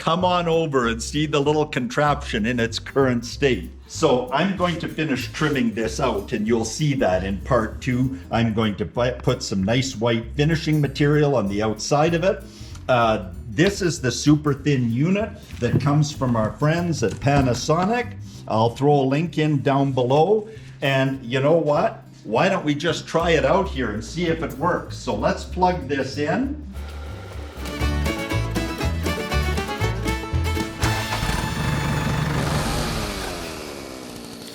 come on over and see the little contraption in its current state. So I'm going to finish trimming this out, and you'll see that in part 2. I'm going to put some nice white finishing material on the outside of it. This is the super thin unit that comes from our friends at Panasonic. I'll throw a link in down below. And you know what? Why don't we just try it out here and see if it works? So let's plug this in.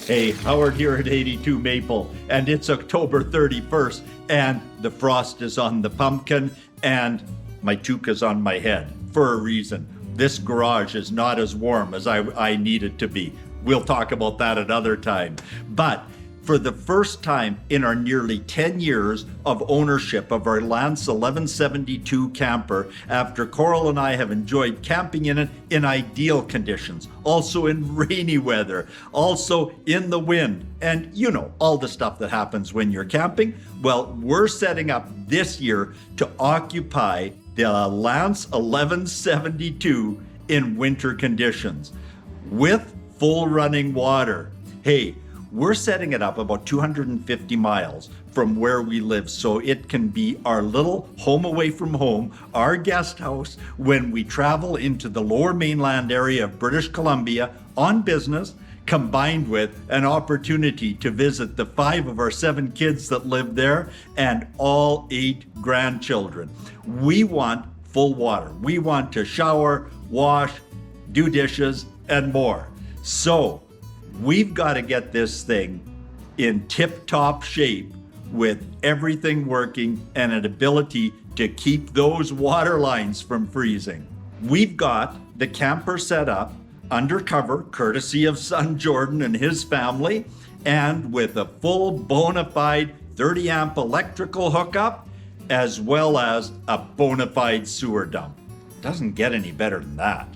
Hey, Howard here at 82 Maple, and it's October 31st, and the frost is on the pumpkin, and my toque on my head for a reason. This garage is not as warm as I need it to be. We'll talk about that another time. But for the first time in our nearly 10 years of ownership of our Lance 1172 camper, after Coral and I have enjoyed camping in it in ideal conditions, also in rainy weather, also in the wind, and you know, all the stuff that happens when you're camping, well, we're setting up this year to occupy the Lance 1172 in winter conditions with full running water. Hey, we're setting it up about 250 miles from where we live, so it can be our little home away from home, our guest house, when we travel into the lower mainland area of British Columbia on business, combined with an opportunity to visit the 5 of our 7 kids that live there and all 8 grandchildren. We want full water. We want to shower, wash, do dishes, and more. So we've got to get this thing in tip-top shape with everything working and an ability to keep those water lines from freezing. We've got the camper set up undercover, courtesy of son Jordan and his family, and with a full bona fide 30 amp electrical hookup, as well as a bona fide sewer dump. Doesn't get any better than that.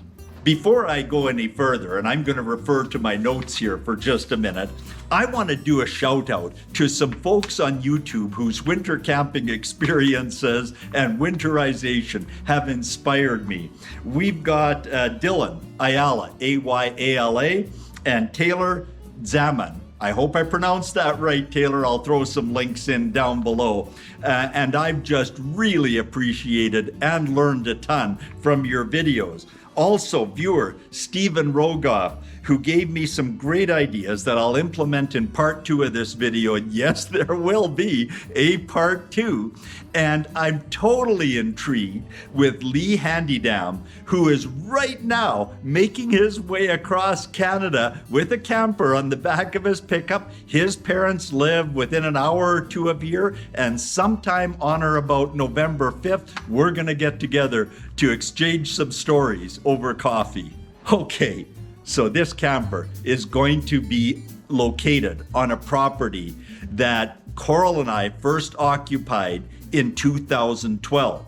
Before I go any further, and I'm going to refer to my notes here for just a minute, I want to do a shout out to some folks on YouTube whose winter camping experiences and winterization have inspired me. We've got Dylan Ayala, A-Y-A-L-A, and Taylor Zaman. I hope I pronounced that right, Taylor. I'll throw some links in down below. And I've just really appreciated and learned a ton from your videos. Also, viewer Stephen Rogoff, who gave me some great ideas that I'll implement in part 2 of this video. And yes, there will be a part 2. And I'm totally intrigued with Lee Handydam, who is right now making his way across Canada with a camper on the back of his pickup. His parents live within an hour or 2 of here, and sometime on or about November 5th, we're gonna get together to exchange some stories over coffee. Okay, so this camper is going to be located on a property that Coral and I first occupied in 2012.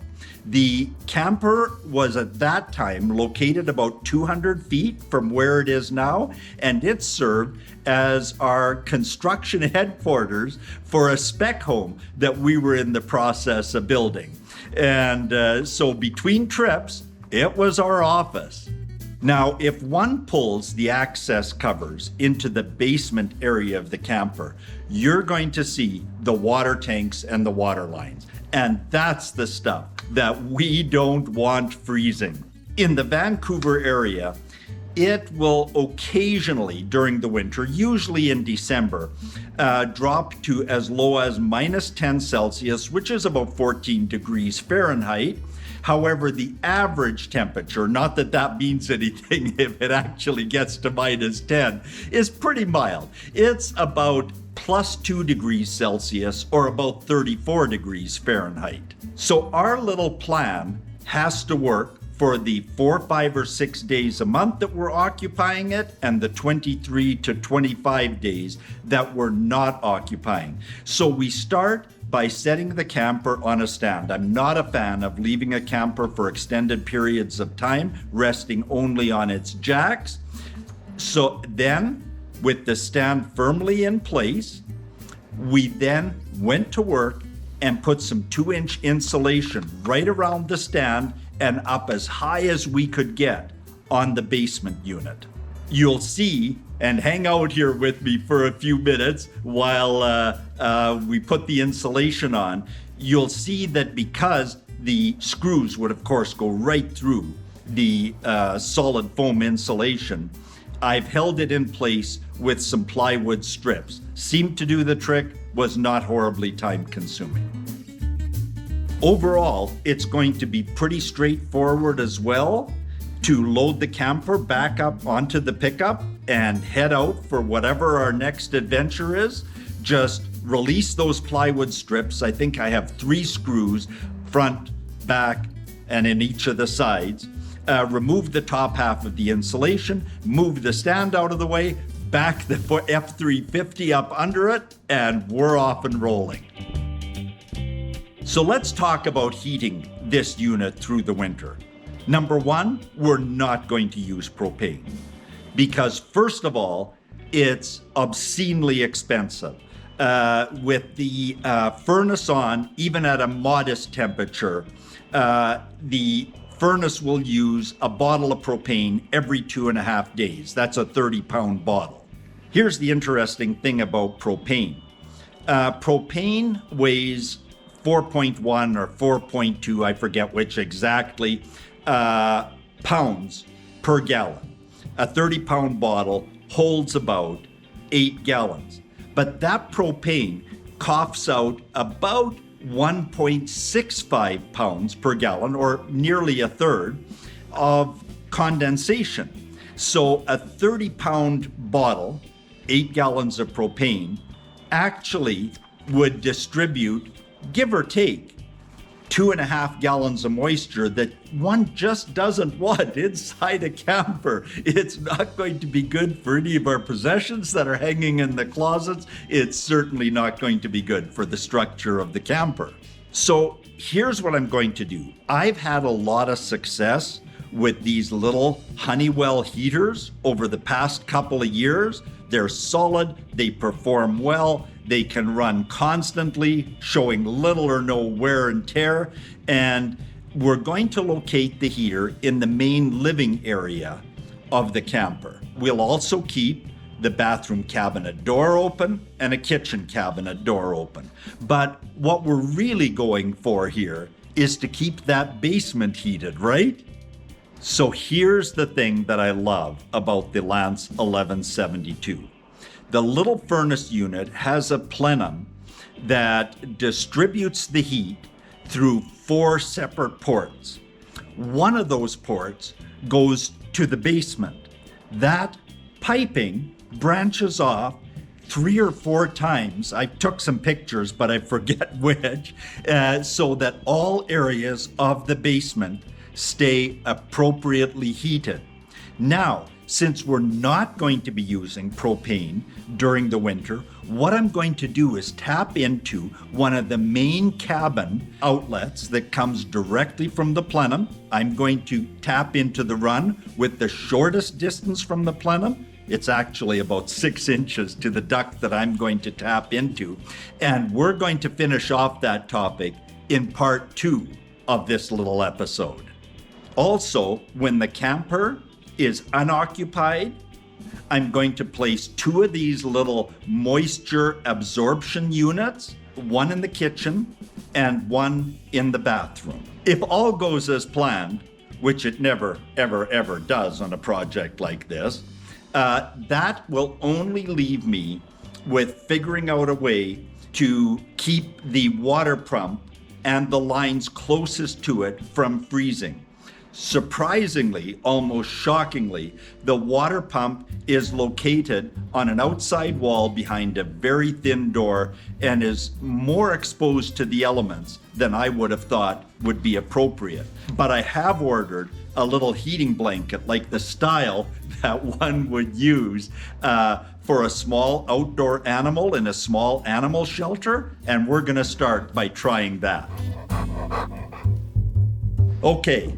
The camper was at that time located about 200 feet from where it is now, and it served as our construction headquarters for a spec home that we were in the process of building. And so between trips, it was our office. Now, if one pulls the access covers into the basement area of the camper, you're going to see the water tanks and the water lines. And that's the stuff that we don't want freezing. In the Vancouver area, it will occasionally during the winter, usually in December, drop to as low as minus 10 Celsius, which is about 14 degrees Fahrenheit. However, the average temperature, not that that means anything if it actually gets to minus 10, is pretty mild. It's about plus 2 degrees Celsius or about 34 degrees Fahrenheit. So our little plan has to work for the 4, 5, or 6 days a month that we're occupying it and the 23 to 25 days that we're not occupying. So we start by setting the camper on a stand. I'm not a fan of leaving a camper for extended periods of time, resting only on its jacks. So then, with the stand firmly in place, we then went to work and put some 2-inch insulation right around the stand and up as high as we could get on the basement unit. You'll see, and hang out here with me for a few minutes while we put the insulation on, you'll see that because the screws would of course go right through the solid foam insulation, I've held it in place with some plywood strips. Seemed to do the trick, was not horribly time consuming. Overall, it's going to be pretty straightforward as well to load the camper back up onto the pickup and head out for whatever our next adventure is. Just release those plywood strips. I think I have 3 screws, front, back, and in each of the sides. Remove the top half of the insulation, move the stand out of the way, back the F350 up under it, and we're off and rolling. So let's talk about heating this unit through the winter. Number 1, we're not going to use propane because, first of all, it's obscenely expensive. With the furnace on, even at a modest temperature, the furnace will use a bottle of propane every 2.5 days. That's a 30-pound bottle. Here's the interesting thing about propane. Propane weighs 4.1 or 4.2, I forget which exactly, pounds per gallon. A 30-pound bottle holds about 8 gallons. But that propane coughs out about 1.65 pounds per gallon, or nearly a third, of condensation. So a 30-pound bottle, 8 gallons of propane, actually would distribute, give or take, 2.5 gallons of moisture that one just doesn't want inside a camper. It's not going to be good for any of our possessions that are hanging in the closets. It's certainly not going to be good for the structure of the camper. So here's what I'm going to do. I've had a lot of success with these little Honeywell heaters over the past couple of years. They're solid, they perform well, they can run constantly, showing little or no wear and tear. And we're going to locate the heater in the main living area of the camper. We'll also keep the bathroom cabinet door open and a kitchen cabinet door open. But what we're really going for here is to keep that basement heated, right? So here's the thing that I love about the Lance 1172. The little furnace unit has a plenum that distributes the heat through 4 separate ports. One of those ports goes to the basement. That piping branches off 3 or 4 times. I took some pictures, but I forget which, so that all areas of the basement stay appropriately heated. Now, since we're not going to be using propane during the winter, what I'm going to do is tap into one of the main cabin outlets that comes directly from the plenum. I'm going to tap into the run with the shortest distance from the plenum. It's actually about 6 inches to the duct that I'm going to tap into. And we're going to finish off that topic in part 2 of this little episode. Also, when the camper is unoccupied, I'm going to place 2 of these little moisture absorption units, one in the kitchen and one in the bathroom. If all goes as planned, which it never, ever, ever does on a project like this, that will only leave me with figuring out a way to keep the water pump and the lines closest to it from freezing. Surprisingly, almost shockingly, the water pump is located on an outside wall behind a very thin door and is more exposed to the elements than I would have thought would be appropriate. But I have ordered a little heating blanket, like the style that one would use for a small outdoor animal in a small animal shelter, and we're gonna start by trying that. Okay.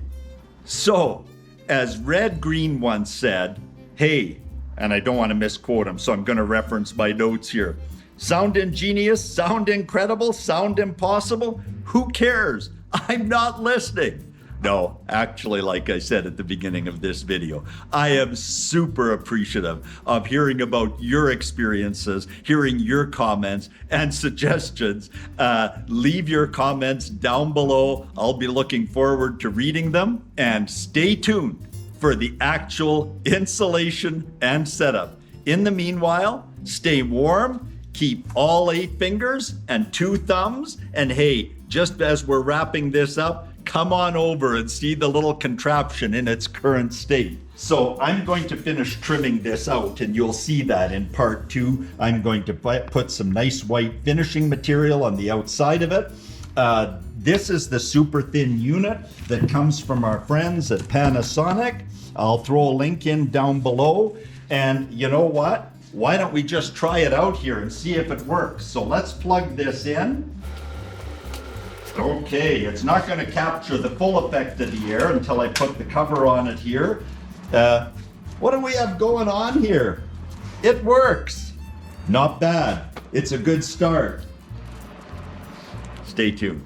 So, as Red Green once said, hey, and I don't want to misquote him, so I'm going to reference my notes here. Sound ingenious, sound incredible, sound impossible? Who cares? I'm not listening. No, actually, like I said at the beginning of this video, I am super appreciative of hearing about your experiences, hearing your comments and suggestions. Leave your comments down below. I'll be looking forward to reading them, and stay tuned for the actual installation and setup. In the meanwhile, stay warm, keep all 8 fingers and 2 thumbs, and hey, just as we're wrapping this up, come on over and see the little contraption in its current state. So I'm going to finish trimming this out, and you'll see that in part 2. I'm going to put some nice white finishing material on the outside of it. This is the super thin unit that comes from our friends at Panasonic. I'll throw a link in down below. And you know what? Why don't we just try it out here and see if it works? So let's plug this in. Okay, it's not going to capture the full effect of the air until I put the cover on it here. What do we have going on here? It works. Not bad. It's a good start. Stay tuned.